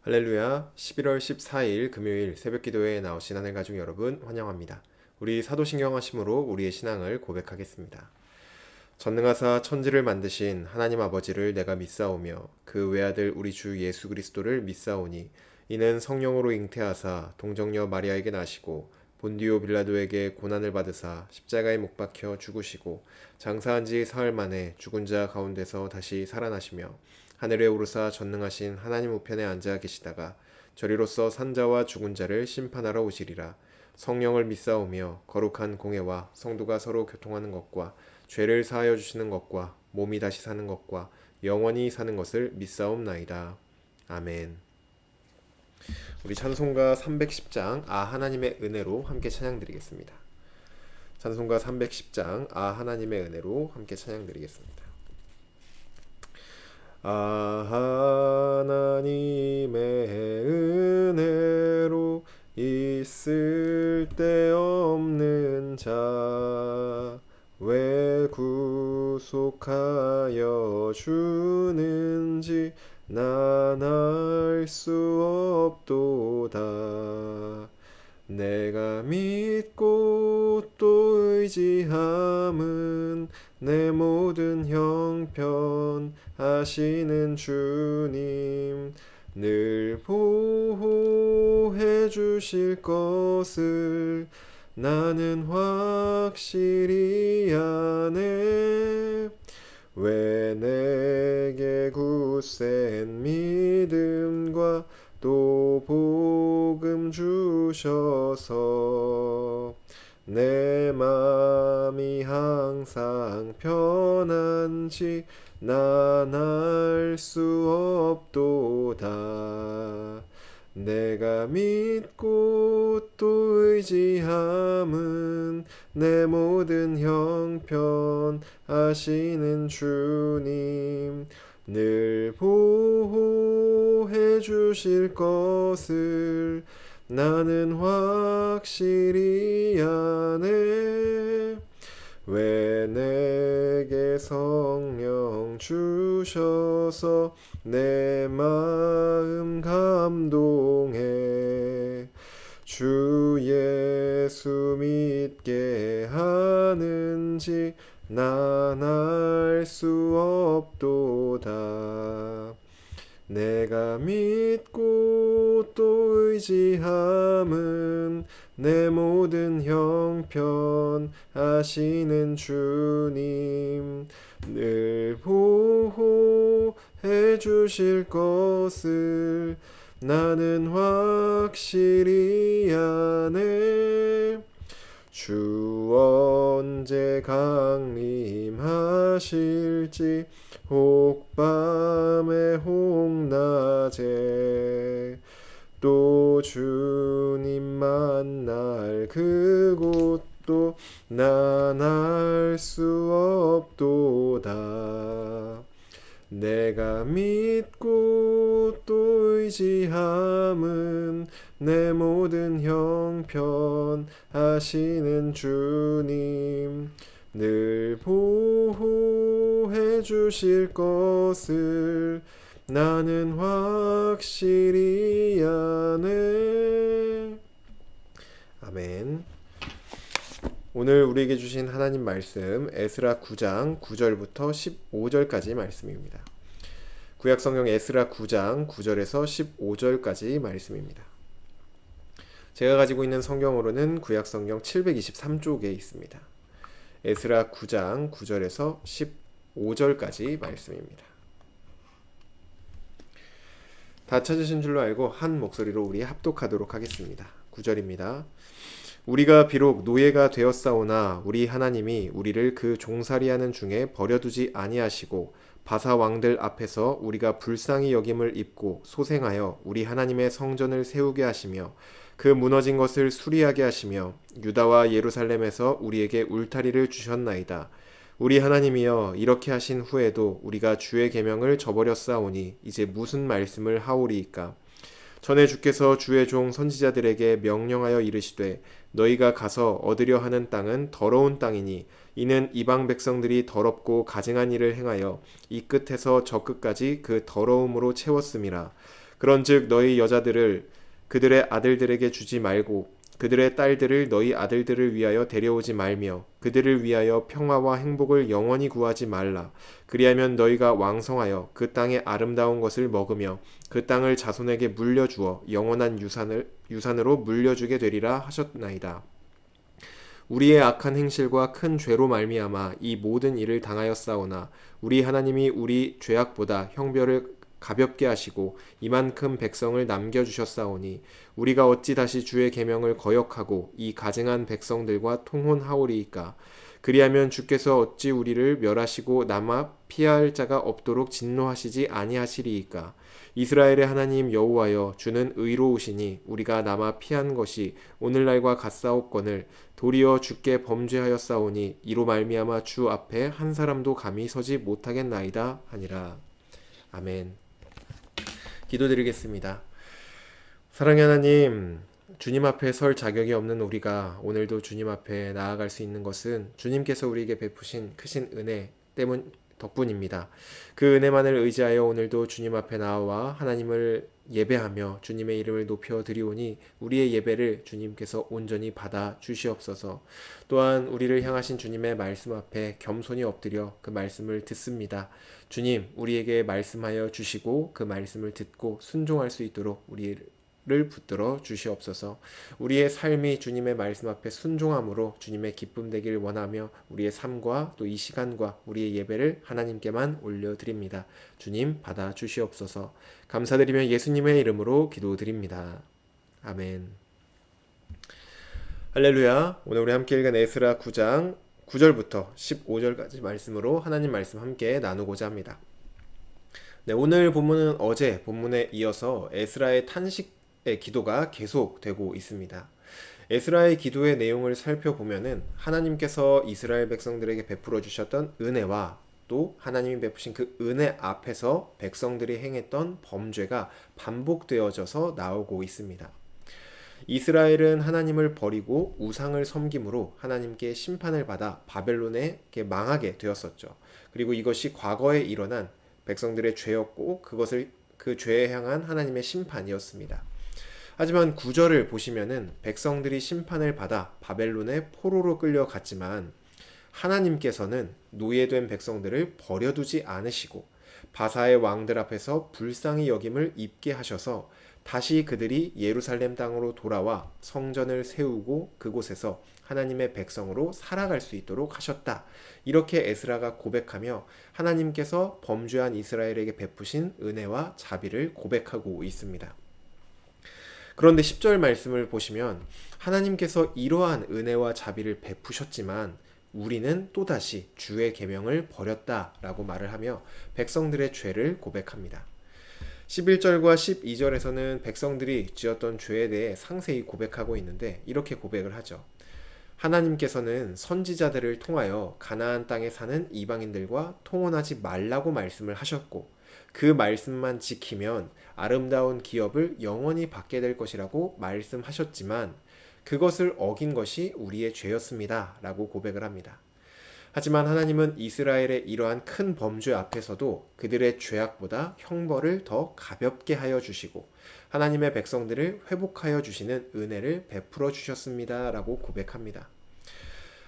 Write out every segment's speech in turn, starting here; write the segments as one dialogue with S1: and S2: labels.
S1: 할렐루야. 11월 14일 금요일 새벽 기도회에 나오신 하늘 가족 여러분 환영합니다. 우리 사도신경 하심으로 우리의 신앙을 고백하겠습니다. 전능하사 천지를 만드신 하나님 아버지를 내가 믿사오며 그 외아들 우리 주 예수 그리스도를 믿사오니 이는 성령으로 잉태하사 동정녀 마리아에게 나시고 본디오 빌라도에게 고난을 받으사 십자가에 못 박혀 죽으시고 장사한 지 사흘 만에 죽은 자 가운데서 다시 살아나시며 하늘에 오르사 전능하신 하나님 우편에 앉아 계시다가 저리로서 산자와 죽은 자를 심판하러 오시리라. 성령을 믿사오며 거룩한 공회와 성도가 서로 교통하는 것과 죄를 사하여 주시는 것과 몸이 다시 사는 것과 영원히 사는 것을 믿사옵나이다. 아멘. 우리 찬송가 310장 하나님의 은혜로 함께 찬양드리겠습니다. 찬송가 310장 하나님의 은혜로 함께 찬양드리겠습니다. 하나님의 은혜로 있을 데 없는 자 왜 구속하여 주는지 난 알 수 없도다. 내가 믿고 또 의지함은 내 모든 형편 하시는 주님 늘 보호해 주실 것을 나는 확실히 아네. 왜 내게 굳센 믿음과 또 복음 주셔서 내 맘이 항상 편한지 난 알 수 없도다. 내가 믿고 또 의지함은 내 모든 형편 아시는 주님 늘 보호해 주실 것을 나는 확실히 아네. 왜 내게 성령 주셔서 내 마음 감동해 주 예수 믿게 하는지 난 알 수 없도다. 내가 믿고 또 의지함은 내 모든 형편 아시는 주님 늘 보호해 주실 것을 나는 확실히 아네. 주 언제 강림하실지 혹 밤에 혹 낮에 또 주님 만날 그곳도 난 알 수 없도다. 내가 믿고 또 의지함은 내 모든 형편 아시는 주님 늘 보호해 주실 것을 나는 확실히 아네. 아멘. 오늘 우리에게 주신 하나님 말씀 에스라 9장 9절부터 15절까지 말씀입니다. 구약성경 에스라 9장 9절에서 15절까지 말씀입니다. 제가 가지고 있는 성경으로는 구약성경 723쪽에 있습니다. 에스라 9장 9절에서 15절까지 말씀입니다. 다 찾으신 줄로 알고 한 목소리로 우리 합독하도록 하겠습니다. 9절입니다. 우리가 비록 노예가 되었사오나 우리 하나님이 우리를 그 종살이하는 중에 버려두지 아니하시고 바사 왕들 앞에서 우리가 불쌍히 여김을 입고 소생하여 우리 하나님의 성전을 세우게 하시며 그 무너진 것을 수리하게 하시며 유다와 예루살렘에서 우리에게 울타리를 주셨나이다. 우리 하나님이여 이렇게 하신 후에도 우리가 주의 계명을 저버렸사오니 이제 무슨 말씀을 하오리이까. 전에 주께서 주의 종 선지자들에게 명령하여 이르시되 너희가 가서 얻으려 하는 땅은 더러운 땅이니 이는 이방 백성들이 더럽고 가증한 일을 행하여 이 끝에서 저 끝까지 그 더러움으로 채웠음이라. 그런즉 너희 여자들을 그들의 아들들에게 주지 말고 그들의 딸들을 너희 아들들을 위하여 데려오지 말며 그들을 위하여 평화와 행복을 영원히 구하지 말라. 그리하면 너희가 왕성하여 그 땅의 아름다운 것을 먹으며 그 땅을 자손에게 물려주어 영원한 유산으로 물려주게 되리라 하셨나이다. 우리의 악한 행실과 큰 죄로 말미암아 이 모든 일을 당하였사오나 우리 하나님이 우리 죄악보다 형벌을 가볍게 하시고 이만큼 백성을 남겨주셨사오니 우리가 어찌 다시 주의 계명을 거역하고 이 가증한 백성들과 통혼하오리이까. 그리하면 주께서 어찌 우리를 멸하시고 남아 피할 자가 없도록 진노하시지 아니하시리이까. 이스라엘의 하나님 여호와여, 주는 의로우시니 우리가 남아 피한 것이 오늘날과 같사옵거늘 도리어 주께 범죄하였사오니 이로 말미암아 주 앞에 한 사람도 감히 서지 못하겠나이다 하니라. 아멘. 기도드리겠습니다. 사랑의 하나님, 주님 앞에 설 자격이 없는 우리가 오늘도 주님 앞에 나아갈 수 있는 것은 주님께서 우리에게 베푸신 크신 은혜 덕분입니다. 그 은혜만을 의지하여 오늘도 주님 앞에 나와 하나님을 예배하며 주님의 이름을 높여 드리오니 우리의 예배를 주님께서 온전히 받아 주시옵소서. 또한 우리를 향하신 주님의 말씀 앞에 겸손히 엎드려 그 말씀을 듣습니다. 주님, 우리에게 말씀하여 주시고 그 말씀을 듣고 순종할 수 있도록 우리를 붙들어 주시옵소서. 우리의 삶이 주님의 말씀 앞에 순종함으로 주님의 기쁨 되길 원하며 우리의 삶과 또 이 시간과 우리의 예배를 하나님께만 올려드립니다. 주님 받아 주시옵소서. 감사드리며 예수님의 이름으로 기도드립니다. 아멘. 할렐루야. 오늘 우리 함께 읽은 에스라 9장 9절부터 15절까지 말씀으로 하나님 말씀 함께 나누고자 합니다. 네, 오늘 본문은 어제 본문에 이어서 에스라의 탄식의 기도가 계속되고 있습니다. 에스라의 기도의 내용을 살펴보면은 하나님께서 이스라엘 백성들에게 베풀어 주셨던 은혜와 또 하나님이 베푸신 그 은혜 앞에서 백성들이 행했던 범죄가 반복되어져서 나오고 있습니다. 이스라엘은 하나님을 버리고 우상을 섬김으로 하나님께 심판을 받아 바벨론에 망하게 되었었죠. 그리고 이것이 과거에 일어난 백성들의 죄였고 그것을 그 죄에 향한 하나님의 심판이었습니다. 하지만 9절을 보시면은 백성들이 심판을 받아 바벨론의 포로로 끌려갔지만 하나님께서는 노예된 백성들을 버려두지 않으시고 바사의 왕들 앞에서 불쌍히 여김을 입게 하셔서 다시 그들이 예루살렘 땅으로 돌아와 성전을 세우고 그곳에서 하나님의 백성으로 살아갈 수 있도록 하셨다. 이렇게 에스라가 고백하며 하나님께서 범죄한 이스라엘에게 베푸신 은혜와 자비를 고백하고 있습니다. 그런데 10절 말씀을 보시면 하나님께서 이러한 은혜와 자비를 베푸셨지만 우리는 또다시 주의 계명을 버렸다라고 말을 하며 백성들의 죄를 고백합니다. 11절과 12절에서는 백성들이 지었던 죄에 대해 상세히 고백하고 있는데 이렇게 고백을 하죠. 하나님께서는 선지자들을 통하여 가나안 땅에 사는 이방인들과 통혼하지 말라고 말씀을 하셨고 그 말씀만 지키면 아름다운 기업을 영원히 받게 될 것이라고 말씀하셨지만 그것을 어긴 것이 우리의 죄였습니다 라고 고백을 합니다. 하지만 하나님은 이스라엘의 이러한 큰 범죄 앞에서도 그들의 죄악보다 형벌을 더 가볍게 하여 주시고 하나님의 백성들을 회복하여 주시는 은혜를 베풀어 주셨습니다 라고 고백합니다.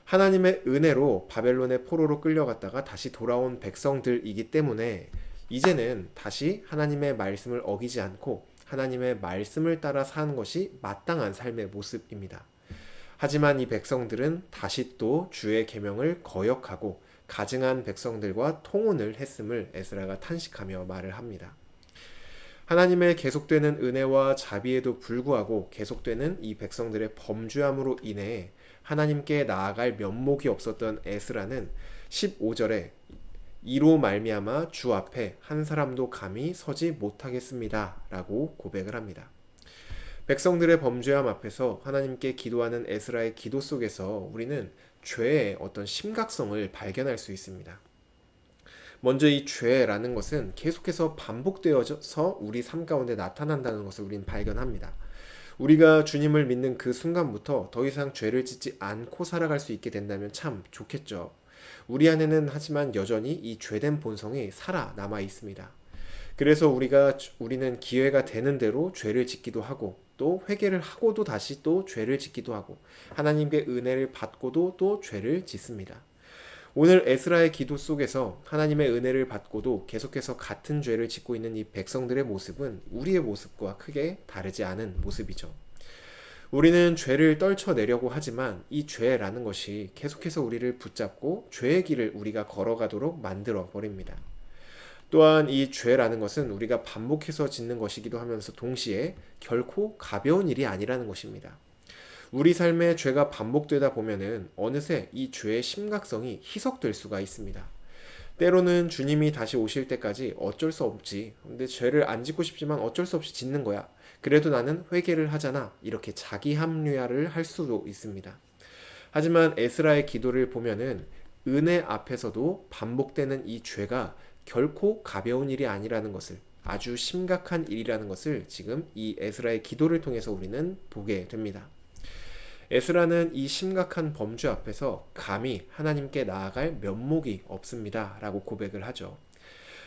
S1: 하나님의 은혜로 바벨론의 포로로 끌려갔다가 다시 돌아온 백성들이기 때문에 이제는 다시 하나님의 말씀을 어기지 않고 하나님의 말씀을 따라 사는 것이 마땅한 삶의 모습입니다. 하지만 이 백성들은 다시 또 주의 계명을 거역하고 가증한 백성들과 통혼을 했음을 에스라가 탄식하며 말을 합니다. 하나님의 계속되는 은혜와 자비에도 불구하고 계속되는 이 백성들의 범죄함으로 인해 하나님께 나아갈 면목이 없었던 에스라는 15절에 이로 말미암아 주 앞에 한 사람도 감히 서지 못하겠습니다 라고 고백을 합니다. 백성들의 범죄함 앞에서 하나님께 기도하는 에스라의 기도 속에서 우리는 죄의 어떤 심각성을 발견할 수 있습니다. 먼저 이 죄라는 것은 계속해서 반복되어서 우리 삶 가운데 나타난다는 것을 우리는 발견합니다. 우리가 주님을 믿는 그 순간부터 더 이상 죄를 짓지 않고 살아갈 수 있게 된다면 참 좋겠죠. 우리 안에는 하지만 여전히 이 죄된 본성이 살아남아 있습니다. 그래서 우리는 기회가 되는 대로 죄를 짓기도 하고 또 회개를 하고도 다시 또 죄를 짓기도 하고 하나님께 은혜를 받고도 또 죄를 짓습니다. 오늘 에스라의 기도 속에서 하나님의 은혜를 받고도 계속해서 같은 죄를 짓고 있는 이 백성들의 모습은 우리의 모습과 크게 다르지 않은 모습이죠. 우리는 죄를 떨쳐내려고 하지만 이 죄라는 것이 계속해서 우리를 붙잡고 죄의 길을 우리가 걸어가도록 만들어 버립니다. 또한 이 죄라는 것은 우리가 반복해서 짓는 것이기도 하면서 동시에 결코 가벼운 일이 아니라는 것입니다. 우리 삶에 죄가 반복되다 보면은 어느새 이 죄의 심각성이 희석될 수가 있습니다. 때로는 주님이 다시 오실 때까지 어쩔 수 없지. 근데 죄를 안 짓고 싶지만 어쩔 수 없이 짓는 거야. 그래도 나는 회개를 하잖아. 이렇게 자기 합리화를 할 수도 있습니다. 하지만 에스라의 기도를 보면은 은혜 앞에서도 반복되는 이 죄가 결코 가벼운 일이 아니라는 것을, 아주 심각한 일이라는 것을 지금 이 에스라의 기도를 통해서 우리는 보게 됩니다. 에스라는 이 심각한 범죄 앞에서 감히 하나님께 나아갈 면목이 없습니다 라고 고백을 하죠.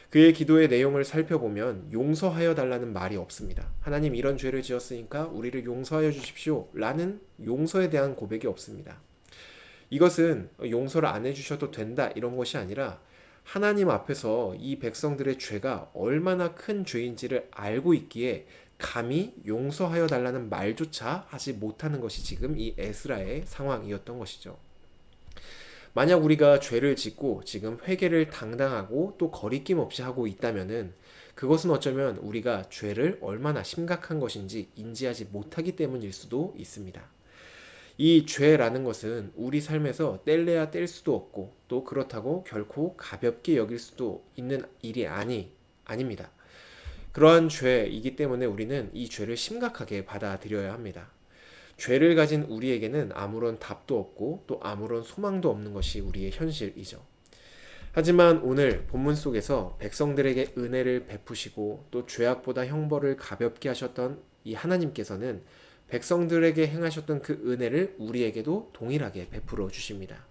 S1: 그의 기도의 내용을 살펴보면 용서하여 달라는 말이 없습니다. 하나님, 이런 죄를 지었으니까 우리를 용서하여 주십시오 라는 용서에 대한 고백이 없습니다. 이것은 용서를 안 해주셔도 된다 이런 것이 아니라 하나님 앞에서 이 백성들의 죄가 얼마나 큰 죄인지를 알고 있기에 감히 용서하여 달라는 말조차 하지 못하는 것이 지금 이 에스라의 상황이었던 것이죠. 만약 우리가 죄를 짓고 지금 회개를 당당하고 또 거리낌 없이 하고 있다면은 그것은 어쩌면 우리가 죄를 얼마나 심각한 것인지 인지하지 못하기 때문일 수도 있습니다. 이 죄라는 것은 우리 삶에서 뗄래야 뗄 수도 없고 또 그렇다고 결코 가볍게 여길 수도 있는 일이 아닙니다. 그러한 죄이기 때문에 우리는 이 죄를 심각하게 받아들여야 합니다. 죄를 가진 우리에게는 아무런 답도 없고 또 아무런 소망도 없는 것이 우리의 현실이죠. 하지만 오늘 본문 속에서 백성들에게 은혜를 베푸시고 또 죄악보다 형벌을 가볍게 하셨던 이 하나님께서는 백성들에게 행하셨던 그 은혜를 우리에게도 동일하게 베풀어 주십니다.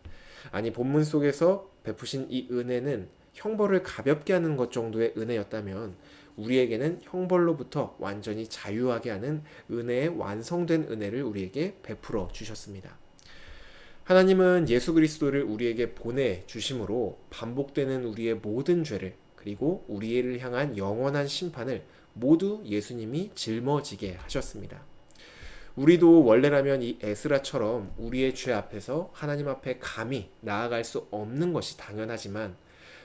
S1: 아니, 본문 속에서 베푸신 이 은혜는 형벌을 가볍게 하는 것 정도의 은혜였다면 우리에게는 형벌로부터 완전히 자유하게 하는 은혜의 완성된 은혜를 우리에게 베풀어 주셨습니다. 하나님은 예수 그리스도를 우리에게 보내주심으로 반복되는 우리의 모든 죄를 그리고 우리를 향한 영원한 심판을 모두 예수님이 짊어지게 하셨습니다. 우리도 원래라면 이 에스라처럼 우리의 죄 앞에서 하나님 앞에 감히 나아갈 수 없는 것이 당연하지만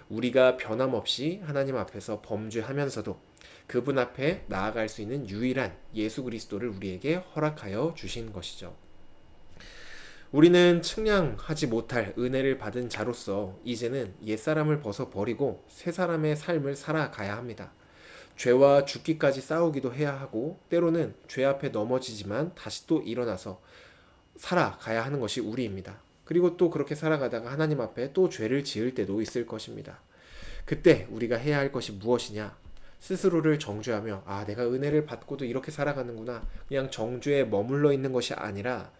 S1: 우리가 변함없이 하나님 앞에서 범죄하면서도 그분 앞에 나아갈 수 있는 유일한 예수 그리스도를 우리에게 허락하여 주신 것이죠. 우리는 측량하지 못할 은혜를 받은 자로서 이제는 옛사람을 벗어버리고 새 사람의 삶을 살아가야 합니다. 죄와 죽기까지 싸우기도 해야 하고 때로는 죄 앞에 넘어지지만 다시 또 일어나서 살아가야 하는 것이 우리입니다. 그리고 또 그렇게 살아가다가 하나님 앞에 또 죄를 지을 때도 있을 것입니다. 그때 우리가 해야 할 것이 무엇이냐? 스스로를 정죄하며 내가 은혜를 받고도 이렇게 살아가는구나. 그냥 정죄에 머물러 있는 것이 아니라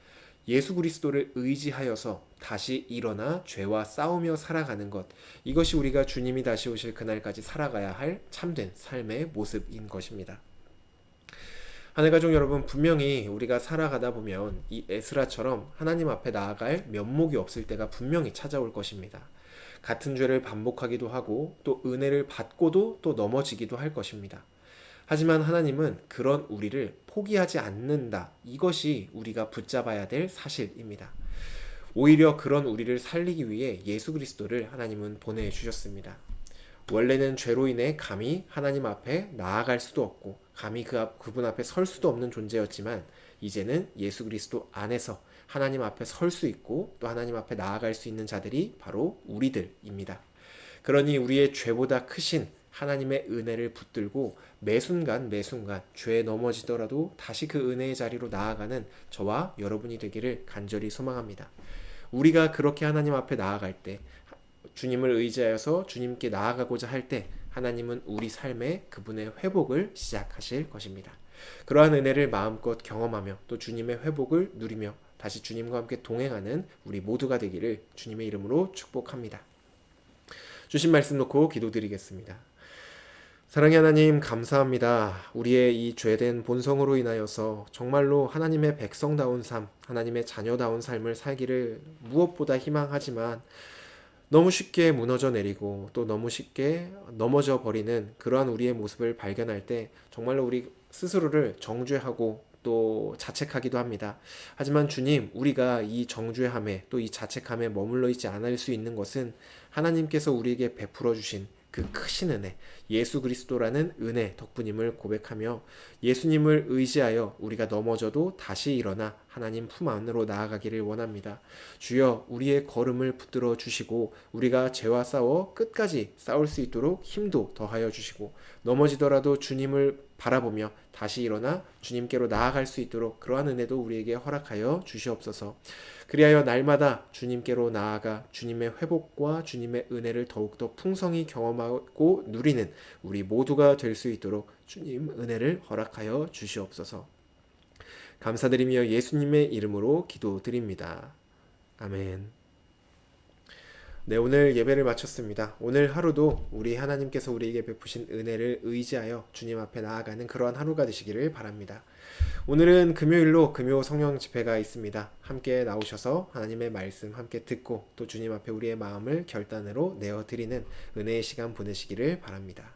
S1: 예수 그리스도를 의지하여서 다시 일어나 죄와 싸우며 살아가는 것. 이것이 우리가 주님이 다시 오실 그날까지 살아가야 할 참된 삶의 모습인 것입니다. 하늘가족 여러분, 분명히 우리가 살아가다 보면 이 에스라처럼 하나님 앞에 나아갈 면목이 없을 때가 분명히 찾아올 것입니다. 같은 죄를 반복하기도 하고 또 은혜를 받고도 또 넘어지기도 할 것입니다. 하지만 하나님은 그런 우리를 포기하지 않는다. 이것이 우리가 붙잡아야 될 사실입니다. 오히려 그런 우리를 살리기 위해 예수 그리스도를 하나님은 보내주셨습니다. 원래는 죄로 인해 감히 하나님 앞에 나아갈 수도 없고 감히 그분 앞에 설 수도 없는 존재였지만 이제는 예수 그리스도 안에서 하나님 앞에 설 수 있고 또 하나님 앞에 나아갈 수 있는 자들이 바로 우리들입니다. 그러니 우리의 죄보다 크신 하나님의 은혜를 붙들고 매순간 죄에 넘어지더라도 다시 그 은혜의 자리로 나아가는 저와 여러분이 되기를 간절히 소망합니다. 우리가 그렇게 하나님 앞에 나아갈 때, 주님을 의지하여서 주님께 나아가고자 할 때 하나님은 우리 삶에 그분의 회복을 시작하실 것입니다. 그러한 은혜를 마음껏 경험하며 또 주님의 회복을 누리며 다시 주님과 함께 동행하는 우리 모두가 되기를 주님의 이름으로 축복합니다. 주신 말씀 놓고 기도드리겠습니다. 사랑의 하나님, 감사합니다. 우리의 이 죄된 본성으로 인하여서 정말로 하나님의 백성다운 삶, 하나님의 자녀다운 삶을 살기를 무엇보다 희망하지만 너무 쉽게 무너져 내리고 또 너무 쉽게 넘어져 버리는 그러한 우리의 모습을 발견할 때 정말로 우리 스스로를 정죄하고 또 자책하기도 합니다. 하지만 주님, 우리가 이 정죄함에 또 이 자책함에 머물러 있지 않을 수 있는 것은 하나님께서 우리에게 베풀어 주신 그 크신 은혜, 예수 그리스도라는 은혜 덕분임을 고백하며 예수님을 의지하여 우리가 넘어져도 다시 일어나 하나님 품 안으로 나아가기를 원합니다. 주여, 우리의 걸음을 붙들어 주시고 우리가 죄와 싸워 끝까지 싸울 수 있도록 힘도 더하여 주시고 넘어지더라도 주님을 바라보며 다시 일어나 주님께로 나아갈 수 있도록 그러한 은혜도 우리에게 허락하여 주시옵소서. 그리하여 날마다 주님께로 나아가 주님의 회복과 주님의 은혜를 더욱더 풍성히 경험하고 누리는 우리 모두가 될 수 있도록 주님 은혜를 허락하여 주시옵소서. 감사드리며 예수님의 이름으로 기도드립니다. 아멘. 네, 오늘 예배를 마쳤습니다. 오늘 하루도 우리 하나님께서 우리에게 베푸신 은혜를 의지하여 주님 앞에 나아가는 그러한 하루가 되시기를 바랍니다. 오늘은 금요일로 금요 성령 집회가 있습니다. 함께 나오셔서 하나님의 말씀 함께 듣고 또 주님 앞에 우리의 마음을 결단으로 내어드리는 은혜의 시간 보내시기를 바랍니다.